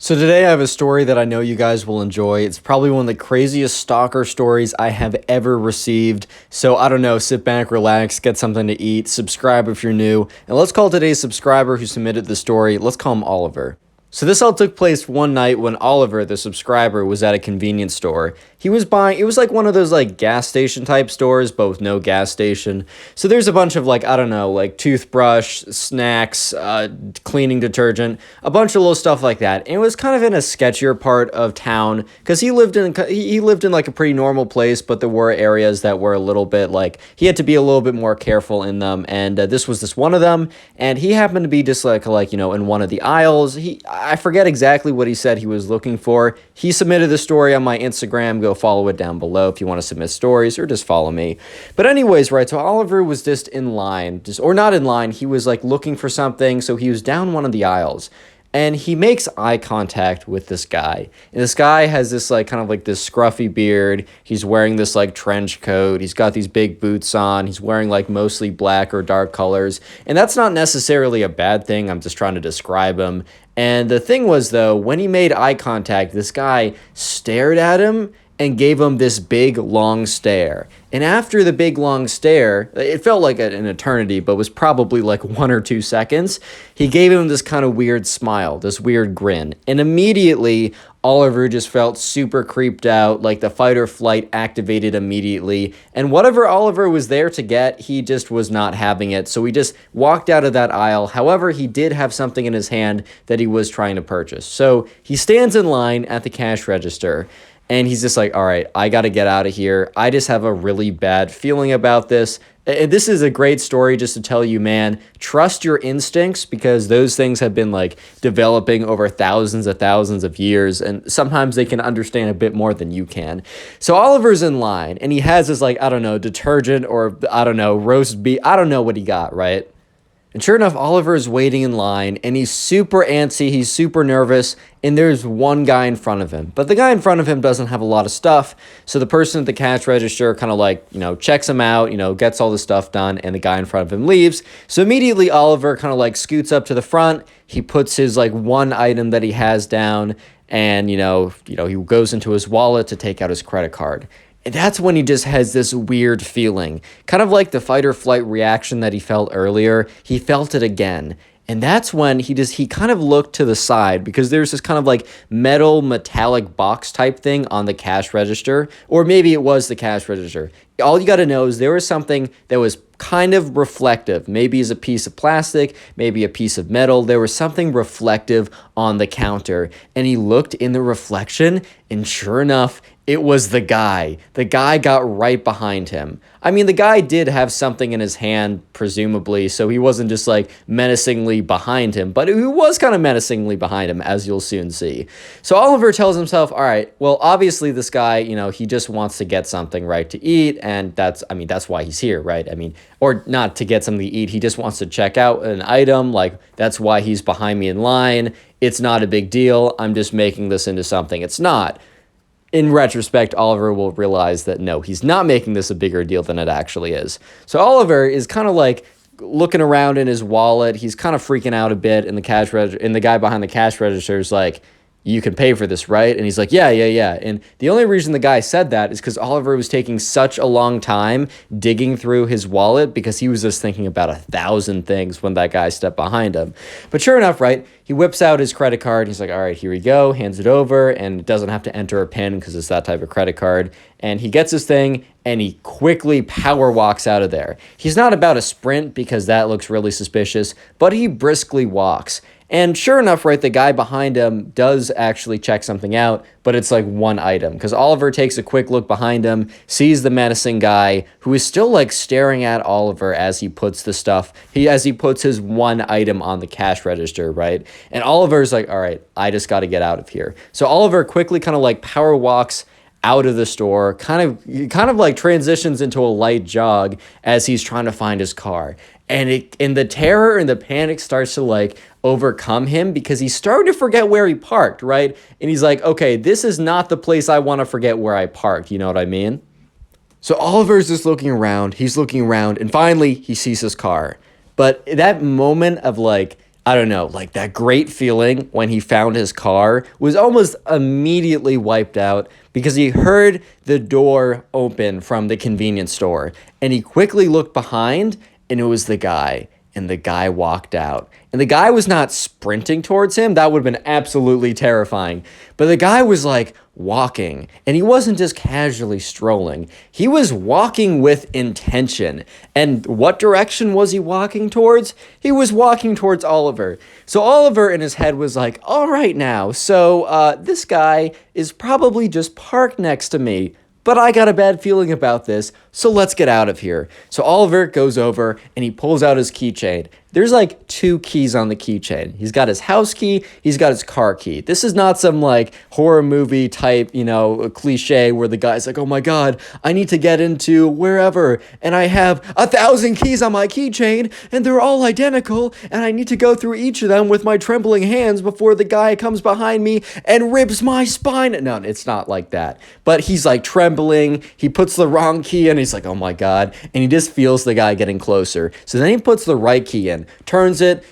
So today I have a story that I know you guys will enjoy. It's probably one of the craziest stalker stories I have ever received. So I don't know, sit back, relax, get something to eat, subscribe if you're new, and let's call today's subscriber who submitted the story, let's call him Oliver. So this all took place one night when Oliver, the subscriber, was at a convenience store. He was buying, it was like one of those like gas station type stores, but with no gas station. So there's a bunch of like, I don't know, like toothbrush, snacks, cleaning detergent, a bunch of little stuff like that. And it was kind of in a sketchier part of town because he lived in like a pretty normal place, but there were areas that were a little bit like, he had to be a little bit more careful in them. And this was just one of them. And he happened to be just like, in one of the aisles. I forget exactly what he said he was looking for. He submitted the story on my Instagram. Go follow it down below if you want to submit stories, or just follow me. But anyways, right, so Oliver was just in line, or not in line. He was like looking for something, so he was down one of the aisles. And he makes eye contact with this guy. And this guy has this like kind of like this scruffy beard. He's wearing this like trench coat. He's got these big boots on. He's wearing like mostly black or dark colors. And that's not necessarily a bad thing. I'm just trying to describe him. And the thing was, though, when he made eye contact, this guy stared at him and gave him this big, long stare. And after the big, long stare, it felt like an eternity, but was probably like 1 or 2 seconds, he gave him this kind of weird smile, this weird grin. And immediately, Oliver just felt super creeped out, like the fight or flight activated immediately. And whatever Oliver was there to get, he just was not having it. So he just walked out of that aisle. However, he did have something in his hand that he was trying to purchase. So he stands in line at the cash register. And he's just like, all right, I got to get out of here. I just have a really bad feeling about this. And this is a great story just to tell you, man, trust your instincts, because those things have been like developing over thousands of years. And sometimes they can understand a bit more than you can. So Oliver's in line and he has this like, I don't know, detergent or I don't know, roast beef. I don't know what he got, right? And sure enough, Oliver is waiting in line, and he's super antsy, he's super nervous, and there's one guy in front of him. But the guy in front of him doesn't have a lot of stuff, so the person at the cash register kind of like, checks him out, gets all the stuff done, and the guy in front of him leaves. So immediately Oliver kind of like scoots up to the front, he puts his like one item that he has down, and, he goes into his wallet to take out his credit card. And that's when he just has this weird feeling, kind of like the fight or flight reaction that he felt earlier. He felt it again. And that's when he kind of looked to the side, because there's this kind of like metallic box type thing on the cash register, or maybe it was the cash register. All you got to know is there was something that was kind of reflective. Maybe it's a piece of plastic, maybe a piece of metal. There was something reflective on the counter, and he looked in the reflection, and sure enough, it was the guy. The guy got right behind him. I mean, the guy did have something in his hand, presumably, so he wasn't just like menacingly behind him, but he was kind of menacingly behind him, as you'll soon see. So Oliver tells himself, all right, well, obviously this guy, he just wants to get something right to eat, and that's why he's here, right? Or not to get something to eat, he just wants to check out an item, like that's why he's behind me in line. It's not a big deal. I'm just making this into something it's not. In retrospect, Oliver will realize that no, he's not making this a bigger deal than it actually is. So Oliver is kind of like looking around in his wallet. He's kind of freaking out a bit, and the guy behind the cash register is like, you can pay for this, right? And he's like, yeah. And the only reason the guy said that is because Oliver was taking such a long time digging through his wallet, because he was just thinking about 1,000 things when that guy stepped behind him. But sure enough, right, he whips out his credit card. He's like, all right, here we go, hands it over, and doesn't have to enter a PIN because it's that type of credit card. And he gets his thing, and he quickly power walks out of there. He's not about to sprint, because that looks really suspicious, but he briskly walks. And sure enough, right, the guy behind him does actually check something out, but it's like one item, because Oliver takes a quick look behind him, sees the menacing guy, who is still like staring at Oliver as he puts his one item on the cash register, right? And Oliver's like, all right, I just got to get out of here. So Oliver quickly kind of like power walks out of the store, kind of like transitions into a light jog as he's trying to find his car. And the terror and the panic starts to like overcome him, because he's starting to forget where he parked, right? And he's like, okay, this is not the place I want to forget where I parked. You know what I mean? So Oliver's just looking around. He's looking around, and finally he sees his car. But that moment of like, I don't know, like that great feeling when he found his car was almost immediately wiped out because he heard the door open from the convenience store and he quickly looked behind and it was the guy. And the guy walked out. And the guy was not sprinting towards him. That would have been absolutely terrifying. But the guy was like walking. And he wasn't just casually strolling. He was walking with intention. And what direction was he walking towards? He was walking towards Oliver. So Oliver in his head was like, all right now, so this guy is probably just parked next to me. But I got a bad feeling about this, so let's get out of here. So Oliver goes over and he pulls out his keychain. There's like 2 keys on the keychain. He's got his house key, he's got his car key. This is not some like horror movie type, a cliche where the guy's like, oh my God, I need to get into wherever and I have 1,000 keys on my keychain and they're all identical and I need to go through each of them with my trembling hands before the guy comes behind me and rips my spine. No, it's not like that. But he's like trembling. He puts the wrong key in. He's like, oh my God. And he just feels the guy getting closer. So then he puts the right key in, turns it,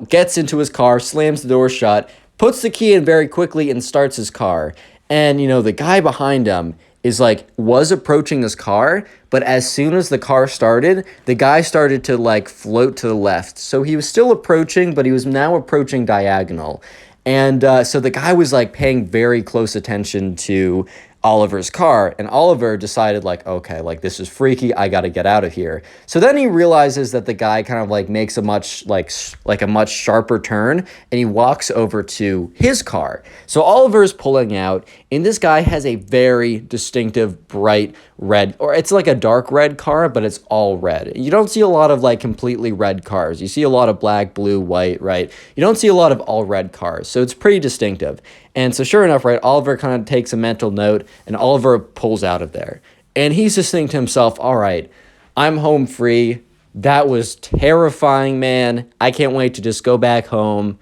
gets into his car, slams the door shut, puts the key in very quickly and starts his car. And, the guy behind him was approaching his car, but as soon as the car started, the guy started to float to the left. So he was still approaching, but he was now approaching diagonal. And so the guy was paying very close attention to Oliver's car, and Oliver decided okay, this is freaky, I gotta get out of here. So then he realizes that the guy kind of makes a much a much sharper turn, and he walks over to his car. So Oliver's pulling out, and this guy has a very distinctive bright red, or it's like a dark red car, but it's all red. You don't see a lot of completely red cars. You see a lot of black, blue, white, right? You don't see a lot of all red cars, so it's pretty distinctive. And so sure enough, right, Oliver kind of takes a mental note and Oliver pulls out of there. And he's just thinking to himself, all right, I'm home free. That was terrifying, man. I can't wait to just go back home,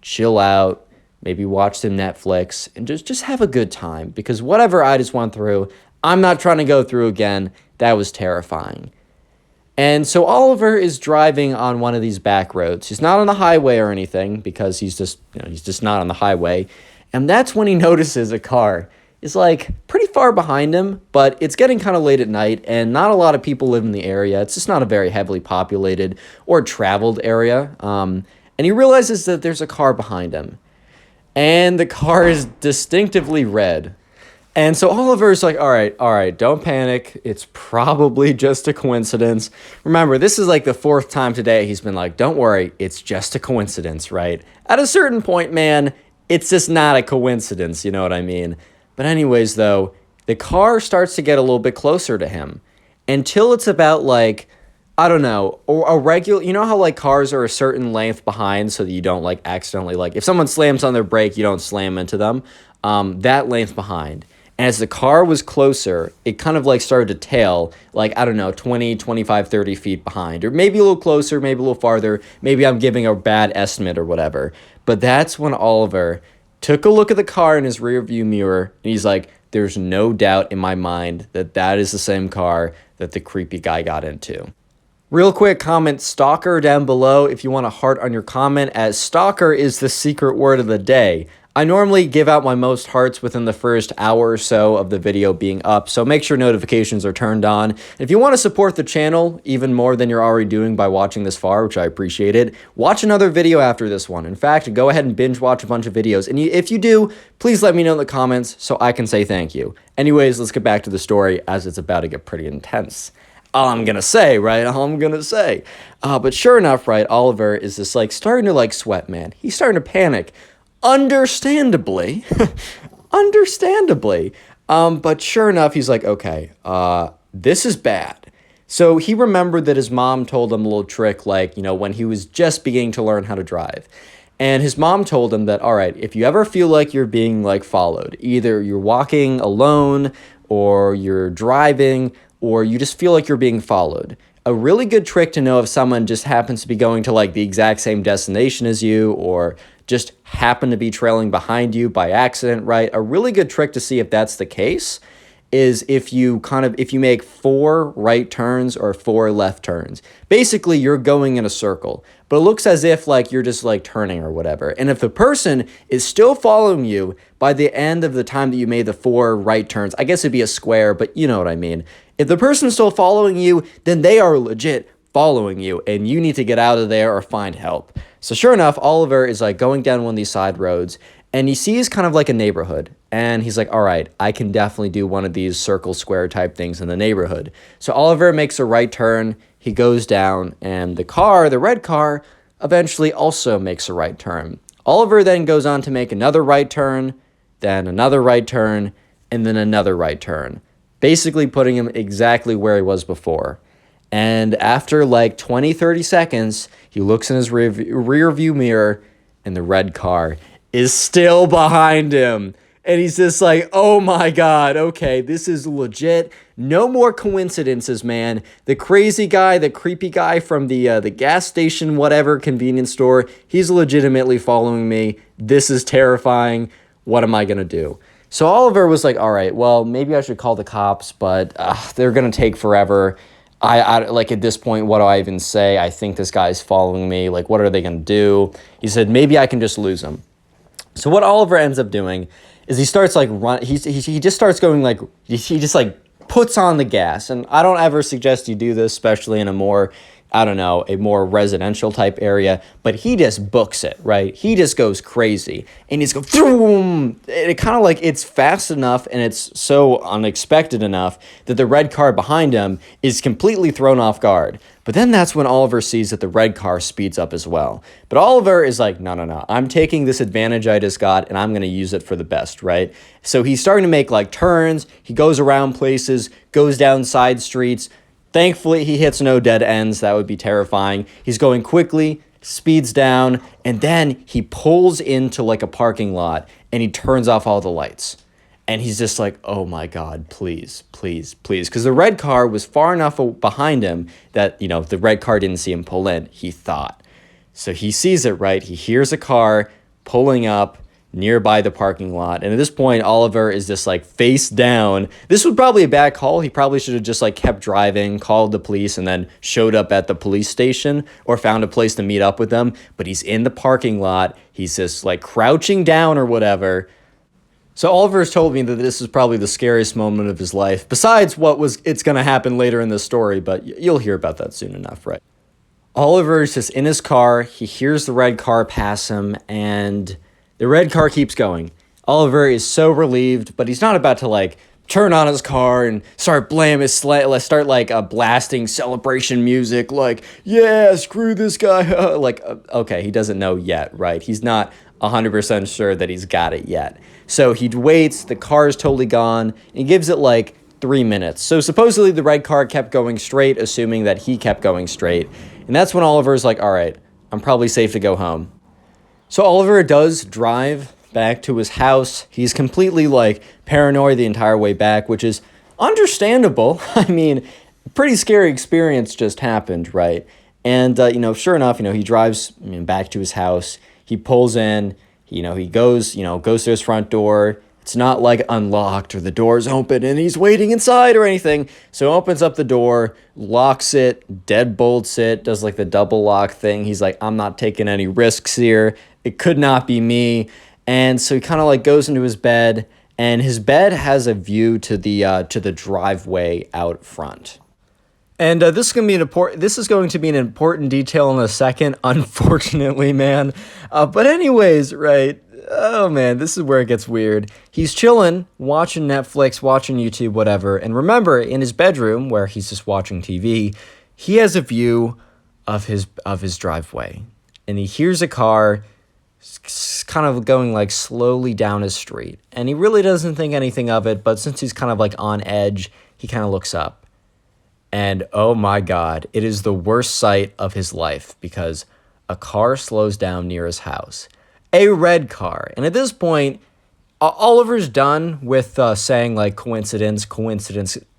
chill out, maybe watch some Netflix and just have a good time because whatever I just went through, I'm not trying to go through again. That was terrifying. And so Oliver is driving on one of these back roads. He's not on the highway or anything because he's just not on the highway. And that's when he notices a car is pretty far behind him, but it's getting kind of late at night and not a lot of people live in the area. It's just not a very heavily populated or traveled area. And he realizes that there's a car behind him. And the car is distinctively red. And so Oliver's all right, don't panic. It's probably just a coincidence. Remember, this is the 4th time today he's been don't worry, it's just a coincidence, right? At a certain point, man, it's just not a coincidence, you know what I mean? But anyways, though, the car starts to get a little bit closer to him until it's about I don't know, or a regular, how cars are a certain length behind so that you don't accidentally, if someone slams on their brake, you don't slam into them, that length behind. And as the car was closer, it kind of started to tail, I don't know, 20, 25, 30 feet behind, or maybe a little closer, maybe a little farther. Maybe I'm giving a bad estimate or whatever. But that's when Oliver took a look at the car in his rearview mirror, and he's like, there's no doubt in my mind that that is the same car that the creepy guy got into. Real quick, comment stalker down below if you want a heart on your comment, as stalker is the secret word of the day. I normally give out my most hearts within the first hour or so of the video being up, so make sure notifications are turned on. If you want to support the channel even more than you're already doing by watching this far, which I appreciate it, watch another video after this one. In fact, go ahead and binge watch a bunch of videos, and if you do, please let me know in the comments so I can say thank you. Anyways, let's get back to the story as it's about to get pretty intense. All I'm gonna say, right? But sure enough, right, Oliver is just starting to sweat, man. He's starting to panic. Understandably. But sure enough, he's okay, this is bad. So he remembered that his mom told him a little trick, when he was just beginning to learn how to drive. And his mom told him that, all right, if you ever feel like you're being followed, either you're walking alone or you're driving or you just feel like you're being followed, a really good trick to know if someone just happens to be going to the exact same destination as you or just happen to be trailing behind you by accident, right? A really good trick to see if that's the case is if you make 4 right turns or 4 left turns. Basically, you're going in a circle, but it looks as if like you're just like turning or whatever. And if the person is still following you by the end of the time that you made the 4 right turns, I guess it'd be a square, but you know what I mean. If the person's still following you, then they are legit following you and you need to get out of there or find help. So sure enough, Oliver is like going down one of these side roads and he sees kind of like a neighborhood. And he's like, all right, I can definitely do one of these circle square type things in the neighborhood. So Oliver makes a right turn. He goes down and the red car, eventually also makes a right turn. Oliver then goes on to make another right turn, then another right turn, and then another right turn, basically putting him exactly where he was before. And after like 20, 30 seconds, he looks in his rear view mirror and the red car is still behind him. And he's just like, oh my God, okay, this is legit. No more coincidences, man. The crazy guy, the creepy guy from the gas station, whatever, convenience store, he's legitimately following me. This is terrifying. What am I going to do? So Oliver was like, all right, well, maybe I should call the cops, but they're going to take forever. I like at this point, what do I even say? I think this guy's following me. Like, what are they going to do? He said, maybe I can just lose him. So what Oliver ends up doing is he starts like he just starts going like, he just like puts on the gas. And I don't ever suggest you do this, especially in a more, I don't know, a more residential type area, but he just books it, right? He just goes crazy and he's going, boom. It kind of like, it's fast enough and it's so unexpected enough that the red car behind him is completely thrown off guard. But then that's when Oliver sees that the red car speeds up as well. But Oliver is like, no, I'm taking this advantage I just got and I'm going to use it for the best, right? So he's starting to make like turns. He goes around places, goes down side streets. Thankfully, he hits no dead ends. That would be terrifying. He's going quickly, speeds down, and then he pulls into like a parking lot and he turns off all the lights. And he's just like, oh my God, please, please, please. Because the red car was far enough behind him that, you know, the red car didn't see him pull in, he thought. So he sees it, right? He hears a car pulling up nearby the parking lot. And at this point, Oliver is just like face down. This was probably a bad call. He probably should have just like kept driving, called the police, and then showed up at the police station or found a place to meet up with them. But he's in the parking lot. He's just like crouching down or whatever. So Oliver has told me that this is probably the scariest moment of his life, besides it's going to happen later in the story, but you'll hear about that soon enough, right? Oliver is just in his car. He hears the red car pass him, and the red car keeps going. Oliver is so relieved, but he's not about to like turn on his car and start blasting celebration music like, yeah, screw this guy. Okay, he doesn't know yet, right? He's not 100% sure that he's got it yet. So he waits, the car is totally gone, and he gives it like 3 minutes. So supposedly the red car kept going straight, assuming that he kept going straight. And that's when Oliver's like, all right, I'm probably safe to go home. So Oliver does drive back to his house. He's completely like paranoid the entire way back, which is understandable. I mean, pretty scary experience just happened, right? And, sure enough, he drives back to his house. He pulls in, he goes to his front door. It's not like unlocked or the door's open and he's waiting inside or anything. So he opens up the door, locks it, deadbolts it, does like the double lock thing. He's like, I'm not taking any risks here. It could not be me. And so he kind of like goes into his bed, and his bed has a view to the driveway out front. And this is going to be an important detail in a second, unfortunately, man. But anyways, right? Oh man, this is where it gets weird. He's chilling, watching Netflix, watching YouTube, whatever. And remember, in his bedroom where he's just watching TV, he has a view of his driveway, and he hears a car kind of going like slowly down his street, and he really doesn't think anything of it. But since he's kind of like on edge, he kind of looks up. And oh my God, it is the worst sight of his life, because a car slows down near his house. A red car. And at this point, Oliver's done with saying like coincidence.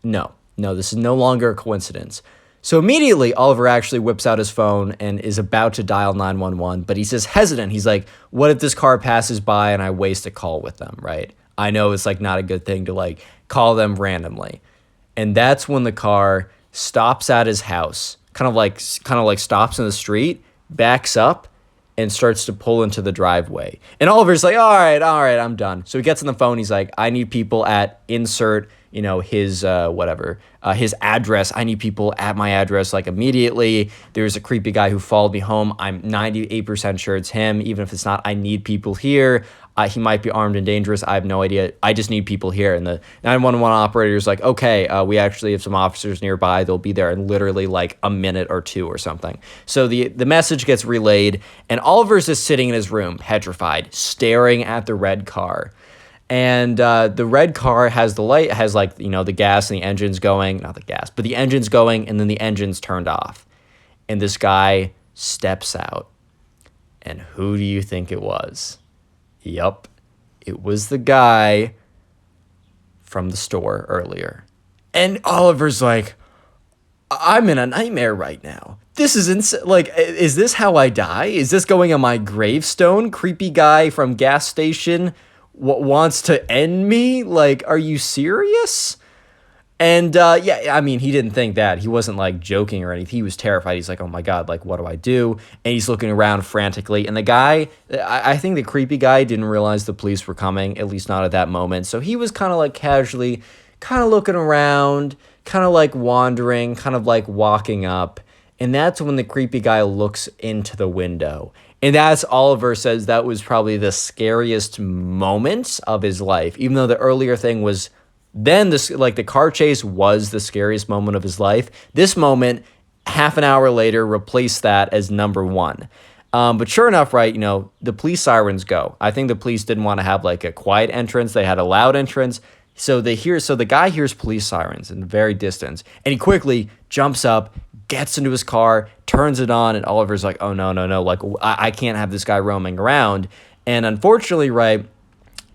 No, this is no longer a coincidence. So immediately, Oliver actually whips out his phone and is about to dial 911, but he's just hesitant. He's like, what if this car passes by and I waste a call with them, right? I know it's like not a good thing to like call them randomly. And that's when the car stops at his house, kind of like stops in the street, backs up, and starts to pull into the driveway. And Oliver's like, all right, I'm done. So he gets on the phone. He's like, I need people at insert, his his address. I need people at my address like immediately. There's a creepy guy who followed me home. I'm 98% sure it's him. Even if it's not, I need people here. He might be armed and dangerous. I have no idea. I just need people here. And the 911 operator is like, okay, we actually have some officers nearby. They'll be there in literally like a minute or two or something. So the message gets relayed, and Oliver's just sitting in his room, petrified, staring at the red car. And the red car has the light, has like, the gas and the engine's going, not the gas, but the engine's going, and then the engine's turned off. And this guy steps out. And who do you think it was? Yup, it was the guy from the store earlier. And Oliver's like, I'm in a nightmare right now. This is like, is this how I die? Is this going on my gravestone? Creepy guy from gas station wants to end me? Like, are you serious? And yeah, I mean, he didn't think that. He wasn't like joking or anything. He was terrified. He's like, oh my God, like, what do I do? And he's looking around frantically. And the guy, I think the creepy guy didn't realize the police were coming, at least not at that moment. So he was kind of like casually kind of looking around, kind of like wandering, kind of like walking up. And that's when the creepy guy looks into the window. And that's, Oliver says, that was probably the scariest moment of his life, even though the earlier thing was then the car chase was the scariest moment of his life. This moment, half an hour later, replaced that as number one. But sure enough, right, the police sirens go. I think the police didn't want to have like a quiet entrance. They had a loud entrance. So the guy hears police sirens in the very distance, and he quickly jumps up, gets into his car, turns it on, and Oliver's like, oh, no, like, I can't have this guy roaming around. And unfortunately, right,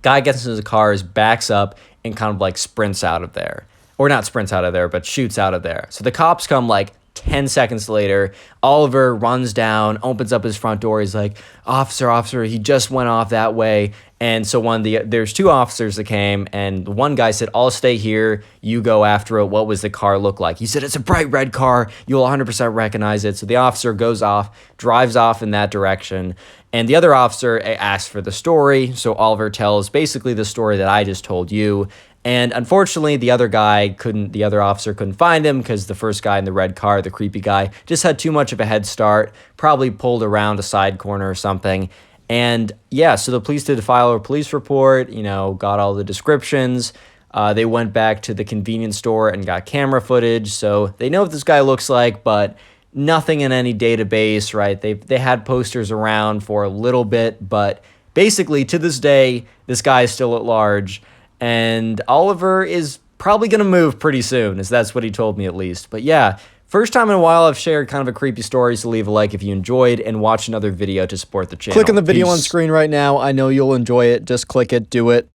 guy gets into the car, backs up, and kind of like sprints out of there. Or not sprints out of there, but shoots out of there. So the cops come like 10 seconds later. Oliver runs down, opens up his front door. He's like, officer, he just went off that way. And so there's two officers that came, and one guy said, I'll stay here, you go after it. What was the car look like? He said, it's a bright red car. You'll 100% recognize it. So the officer goes off, drives off in that direction. And the other officer asks for the story. So Oliver tells basically the story that I just told you. And unfortunately, the other officer couldn't find him because the first guy in the red car, the creepy guy, just had too much of a head start, probably pulled around a side corner or something. And yeah, so the police did file a police report, got all the descriptions. They went back to the convenience store and got camera footage. So they know what this guy looks like, but nothing in any database, right? They had posters around for a little bit, but basically to this day, this guy is still at large. And Oliver is probably going to move pretty soon, as that's what he told me at least. But yeah, first time in a while I've shared kind of a creepy story, so leave a like if you enjoyed, and watch another video to support the channel. Click on the video on screen right now. I know you'll enjoy it. Just click it, do it.